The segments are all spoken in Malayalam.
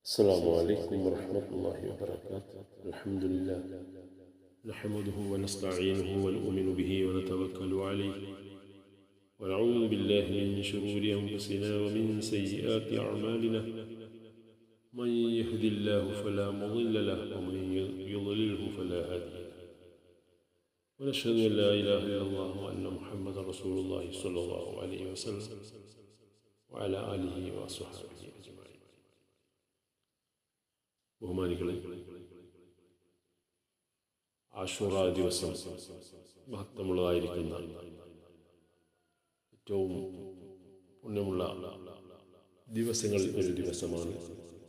السلام عليكم ورحمة الله وبركاته. الحمد لله نحمده ونستعينه ونؤمن به ونتوكل عليه ونعوذ بالله من شرور أنفسنا ومن سيئات أعمالنا. من يهد الله فلا مضل له ومن يضلله فلا هادي له. ونشهد أن لا إله إلا الله وأن محمدا رسول الله صلى الله عليه وسلم وعلى آله وصحبه أجمعين. ബഹുമാനികളെ, ആശൂറ ദിവസം മഹത്വമുള്ളതായിരിക്കുന്ന ഏറ്റവും പുണ്യമുള്ള ദിവസങ്ങളിൽ ഒരു ദിവസമാണ്.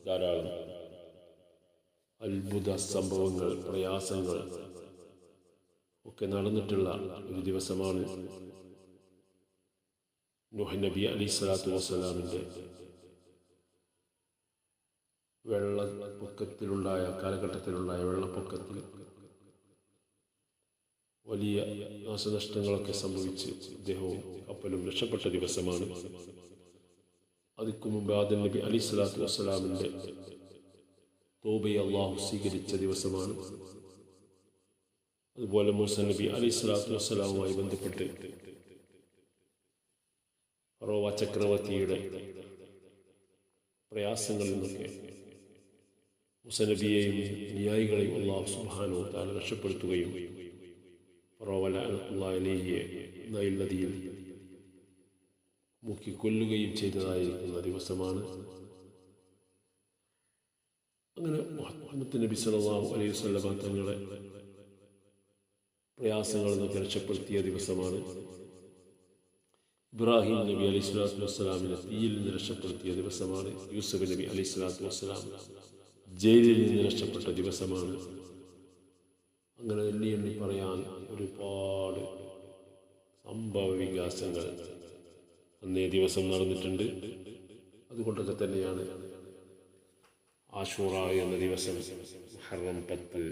ധാരാളം അത്ഭുത സംഭവങ്ങൾ, പ്രയാസങ്ങൾ ഒക്കെ നടന്നിട്ടുള്ള ഒരു ദിവസമാണ്. നൂഹ് നബി അലൈഹിസ്സലാത്തു വസ്സലാമിൻ്റെ കാലഘട്ടത്തിലുണ്ടായ വെള്ളപ്പൊക്കത്തിൽ വലിയ നാശനഷ്ടങ്ങളൊക്കെ സംഭവിച്ച് അദ്ദേഹവും കപ്പലും രക്ഷപ്പെട്ട ദിവസമാണ്. അതിക്കു മുമ്പ് ആദം നബി അലൈഹിസ്സലാത്തു വസ്സലാമിൻ്റെ തൗബയെ അള്ളാഹു സ്വീകരിച്ച ദിവസമാണ്. അതുപോലെ മൂസ നബി അലൈഹിസ്സലാത്തു വസ്സലാമുമായി ബന്ധപ്പെട്ട് ഫറോവ ചക്രവർത്തിയുടെ പ്രയാസങ്ങളിൽ നിന്നൊക്കെ മൂസ നബിയെയും ന്യായികളെയും അല്ലാഹു സുബ്ഹാനഹു വ തആല രക്ഷപ്പെടുത്തുകയും ഫറോവ ലഅനത്തുല്ലാഹി അലൈഹിയെ നൈൽ നദിയിൽ മുക്കിക്കൊല്ലുകയും ചെയ്തതായിരിക്കുന്ന ദിവസമാണ്. അങ്ങനെ മുഹമ്മദ് നബി സല്ലല്ലാഹു അലൈഹി വസല്ലമ തങ്ങളെ പ്രയാസങ്ങളിൽ നിന്നൊക്കെ രക്ഷപ്പെടുത്തിയ ദിവസമാണ്. ഇബ്രാഹിം നബി അലൈഹി സ്വലാത്തു വസ്സലാമിനെ തീയിൽ നിന്ന് രക്ഷപ്പെടുത്തിയ ദിവസമാണ്. യൂസുഫ് നബി അലൈഹി സ്വലാത്തു വസ്സലാം ജയിലിൽ നിന്ന് രക്ഷപ്പെട്ട ദിവസമാണ്. അങ്ങനെ എണ്ണി പറയാൻ ഒരുപാട് സംഭവ വികാസങ്ങൾ അന്നേ ദിവസം നടന്നിട്ടുണ്ട്. അതുകൊണ്ടൊക്കെ തന്നെയാണ് ആശൂറ എന്ന ദിവസം മുഹറം 10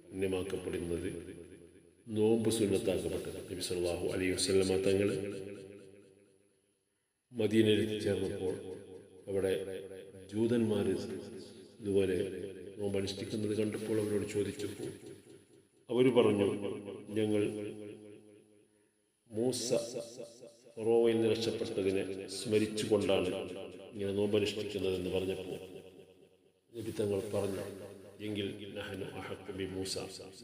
പുണ്യമാക്കപ്പെടുന്നത്, നോമ്പ് സുന്നത്താക്കപ്പെട്ടത്. നബി സല്ലല്ലാഹു അലൈഹി വസല്ലമ തങ്ങൾ മദീനയിൽ ചേർന്നപ്പോൾ അവിടെ ജൂതന്മാർ ഇതുപോലെ നോമ്പനുഷ്ഠിക്കുന്നത് കണ്ടപ്പോൾ അവരോട് ചോദിച്ചപ്പോൾ അവർ പറഞ്ഞു, ഞങ്ങൾ മൂസ ഫറോവയിൽ നിന്ന് രക്ഷപ്പെട്ടതിനെ സ്മരിച്ചുകൊണ്ടാണ് ഇങ്ങനെ നോമ്പനുഷ്ഠിക്കുന്നതെന്ന് പറഞ്ഞപ്പോൾ നബി തങ്ങൾ പറഞ്ഞു, എങ്കിൽ നഹ്നു അഹഖു ബി മൂസ,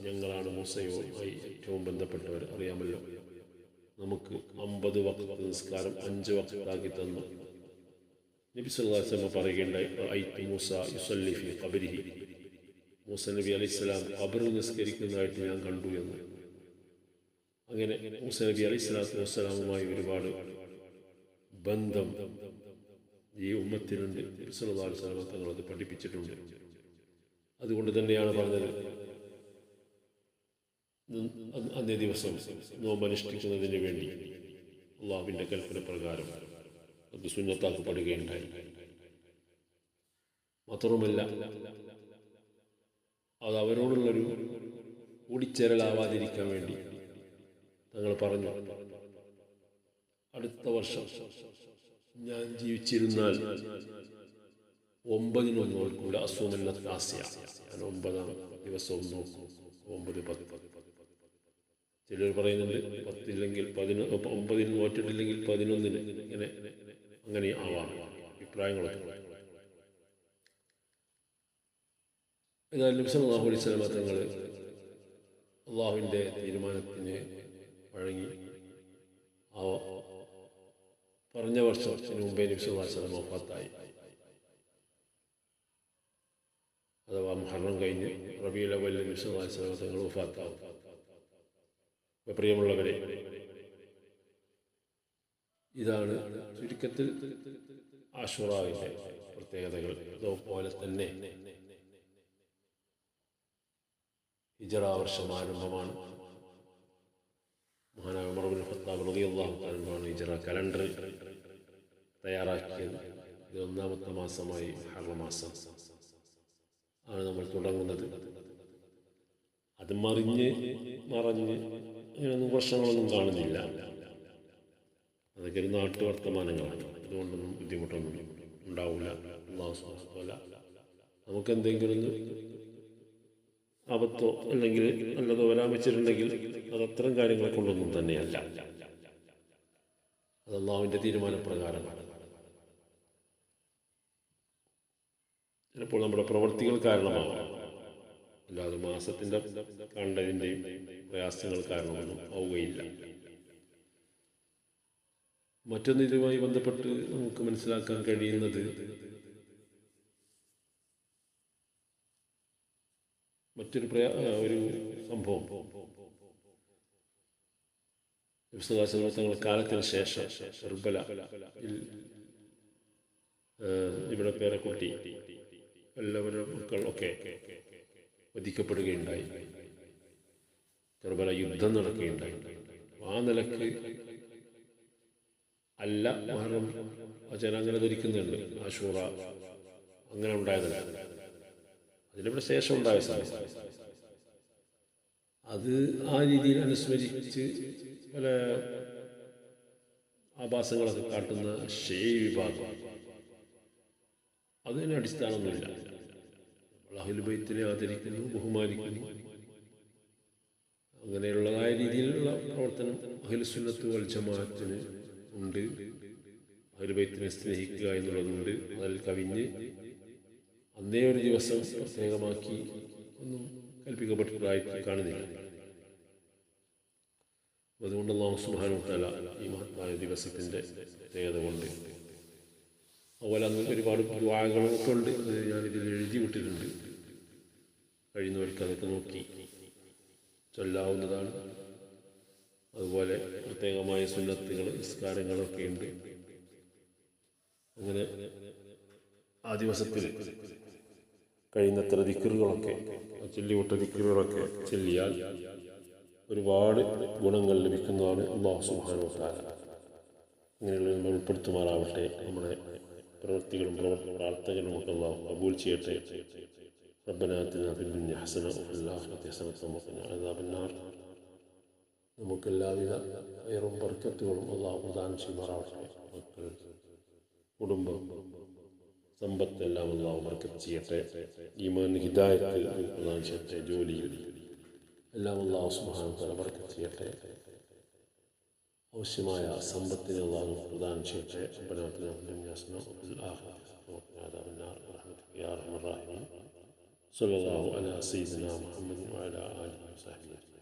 ഞങ്ങളാണ് മൂസയുമായി ഏറ്റവും ബന്ധപ്പെട്ടവർ. അറിയാമല്ലോ, നമുക്ക് 50 വഖ്ത് നിസ്കാരം 5 വഖ്താക്കി തന്നു. നബി സല്ലല്ലാഹു അലൈഹി വസല്ലം പറയുകയുണ്ടായി, റഅയ്തു മൂസ യുസല്ലി ഫീ ഖബ്രിഹി, മൂസ നബി അലൈഹിസ്സലാം ഖബറിൽ നിസ്കരിക്കുന്നതായിട്ട് ഞാൻ കണ്ടു എന്ന്. അങ്ങനെ മൂസ നബി അലൈഹിസ്സലാത്തു വസ്സലാമുമായി ഒരുപാട് ബന്ധം ഈ ഉമ്മത്തിനുണ്ട്. നബി സല്ലല്ലാഹു അലൈഹി വസല്ലം തങ്ങൾ അത് പഠിപ്പിച്ചിട്ടുണ്ട്. അതുകൊണ്ട് തന്നെയാണ് പറഞ്ഞത്, അന്നേ ദിവസം നോമ്പനുഷ്ഠിക്കുന്നതിന് വേണ്ടി അള്ളാഹുവിൻ്റെ കൽപ്പന പ്രകാരം അത് സുന്നത്താക്കപ്പെടുകയുണ്ടായി. മാത്രവുമല്ല, അത് അവരോടുള്ളൊരു കൂടിച്ചേരലാവാതിരിക്കാൻ വേണ്ടി തങ്ങൾ പറഞ്ഞു, അടുത്ത വർഷം ഞാൻ ജീവിച്ചിരുന്നാൽ 9 നോക്കൂല, അസൂമല്ല താസ്യ, ഞാൻ 9-ാം ദിവസവും നോക്കും. 9, 10. ചിലർ പറയുന്നുണ്ട് 10 ഇല്ലെങ്കിൽ 9 നോറ്റിട്ടില്ലെങ്കിൽ 11 അങ്ങനെ ആവാം, അഭിപ്രായങ്ങളൊക്കെ. ഏതായാലും നബി സല്ലല്ലാഹു അലൈഹി വസല്ലം തങ്ങൾ അള്ളാഹുവിൻ്റെ തീരുമാനത്തിന് വഴങ്ങി പറഞ്ഞ വർഷത്തിന് മുമ്പേ നബി സല്ലല്ലാഹു അലൈഹി വസല്ലം വഫാത്തായി. അഥവാ മുഹറം കഴിഞ്ഞ് റബീഉൽ അവ്വലിൽ നബി സല്ലല്ലാഹു അലൈഹി വസല്ലം തങ്ങൾ വഫാത്താവും. പ്രിയമുള്ളവരെ, ഇതാണ് ചുരുക്കത്തിൽ ആശൂറാവിൻ്റെ പ്രത്യേകതകൾ. അതുപോലെ തന്നെ ഹിജറ വർഷം ആരംഭമാണ്. മഹാനായ ഉമർ ഇബ്നുൽ ഖത്താബ് റളിയല്ലാഹു തആല ഹിജറ കലണ്ടർ തയ്യാറാക്കിയത്. ഇത് 1-ാമത്തെ മാസമായി മുഹറം മാസം ആണ് നമ്മൾ തുടങ്ങുന്നത്. അത് മറിഞ്ഞ് അങ്ങനെയൊന്നും പ്രശ്നങ്ങളൊന്നും കാണുന്നില്ല. അതൊക്കെ ഒരു നാട്ടുവർത്തമാനങ്ങളാണ്. അതുകൊണ്ടൊന്നും ബുദ്ധിമുട്ടൊന്നും ഉണ്ടാവില്ല. അല്ലാഹു സുബ്ഹാനഹു വ തആല നമുക്കെന്തെങ്കിലും ആപത്തോ അല്ലെങ്കിൽ നല്ലതോ വരാൻ വെച്ചിട്ടുണ്ടെങ്കിൽ അത് അത്തരം കാര്യങ്ങളെ കൊണ്ടൊന്നും തന്നെയല്ല. അത് അള്ളാഹുവിൻ്റെ തീരുമാനപ്രകാരമാണ്. ചിലപ്പോൾ നമ്മുടെ പ്രവൃത്തികൾ കാരണമാകാം, അല്ലാതെ മാസത്തിൻ്റെ കണ്ടതിൻ്റെയും പ്രയാസങ്ങൾ കാരണമൊന്നും ആവുകയില്ല. മറ്റൊന്ന് ഇതുമായി ബന്ധപ്പെട്ട് നമുക്ക് മനസ്സിലാക്കാൻ കഴിയുന്നത്, മറ്റൊരു ഒരു സംഭവം തങ്ങളുടെ കാലത്തിന് ശേഷം കർബല ഇവിടെ പേരക്കുട്ടി എല്ലാവരും മക്കളൊക്കെ വധിക്കപ്പെടുകയുണ്ടായി. കർബല യുദ്ധം നടക്കുകയുണ്ടായി. ആ നിലക്ക് അല്ല മുഹറം വചനം അങ്ങനെ ധരിക്കുന്നുണ്ട്, ആശൂറ അങ്ങനെ ഉണ്ടായതല്ല, അതിനിവിടെ ശേഷം ഉണ്ടായ സാധനം. അത് ആ രീതിയിൽ അനുസ്മരിച്ച് പല ആഭാസങ്ങളൊക്കെ കാട്ടുന്ന വിഭാഗം, അതിന് അടിസ്ഥാനമൊന്നുമില്ല. അഹ്ലുൽ ബൈത്തിനെ ആദരിക്കുന്നു, ബഹുമാനിക്കുന്നു, അങ്ങനെയുള്ളതായ രീതിയിലുള്ള പ്രവർത്തനം അഹ്ലുസ് സുന്നത്ത് വൽ ജമാഅത്തിന് ഉണ്ട്. അഹ്ലുൽ ബൈത്തിനെ സ്നേഹിക്കുക എന്നുള്ളതുണ്ട്. അതിൽ കവിഞ്ഞ് അന്നേ ഒരു ദിവസം പ്രത്യേകമാക്കി ഒന്നും കൽപ്പിക്കപ്പെട്ടതായിട്ട് കാണുന്നില്ല. അതുകൊണ്ട് അല്ലാഹു സുബ്ഹാനഹു വ തആല ഈ മഹത്തായ ദിവസത്തിൻ്റെ പ്രത്യേകത കൊണ്ട്, അതുപോലെ അന്ന് ഒരുപാട് ദുആകളൊക്കെ ഉണ്ട്. അത് ഞാനിതിൽ എഴുതി വിട്ടിട്ടുണ്ട്. കഴിയുന്നവർക്ക് അതൊക്കെ നോക്കി ചൊല്ലാവുന്നതാണ്. അതുപോലെ പ്രത്യേകമായ സുന്നത്തുകൾ, നിസ്കാരങ്ങളൊക്കെ ഉണ്ട്. അങ്ങനെ ആ ദിവസത്തിൽ കഴിയുന്നത്ര ദിക്റുകളൊക്കെ, ചൊല്ലിവിട്ട ദിക്റുകളൊക്കെ ചൊല്ലിയാൽ ഒരുപാട് ഗുണങ്ങൾ ലഭിക്കുന്നതാണ്. അല്ലാഹു സുബ്ഹാനഹു വ തആല ഇങ്ങനെയുള്ള നമ്മൾ ഉൾപ്പെടുത്തുമാറാവട്ടെ. നമ്മുടെ പ്രവൃത്തികളും പ്രാർത്ഥനകളും ഒക്കെ അല്ലാഹു കബൂൽ ചെയ്യട്ടെ. റബ്ബനാ ആതിനാ ഫിദ്ദുനിയ ഹസന വഫിൽ ആഖിറതി ഹസനത വഖിനാ അദാബന്നാർ. നമുക്ക് എല്ലാവിധ ഖൈറും ബർക്കത്തുകളും അല്ലാഹു പ്രദാനം ചെയ്യുമാറാവട്ടെ. മക്കൾ, കുടുംബം, സമ്പത്തെല്ലാം അല്ലാഹു ബർക്കത്ത് ചെയ്യട്ടെ. ഈമാൻ, ഹിദായത്ത് പ്രദാനം ചെയ്യട്ടെ. ജോലിയിൽ എല്ലാം അല്ലാഹു സുബ്ഹാനഹു വ തആല ബർക്കത്ത് ചെയ്യട്ടെ. ആവശ്യമായ സമ്പത്തിനെ അല്ലാഹു പ്രദാനം ചെയ്യട്ടെ. റബ്ബനാ ആതിനാ ഫിദ്ദുനിയ ഹസന വഫിൽ ആഖിറതി ഹസനത വഖിനാ അദാബന്നാർ ബിറഹ്മതിക യാ അർഹമർ റഹീമീൻ. സ്വല്ലല്ലാഹു അലാ സയ്യിദിനാ മുഹമ്മദിൻ വഅലാ ആലിഹി വസഹ്ബിഹി.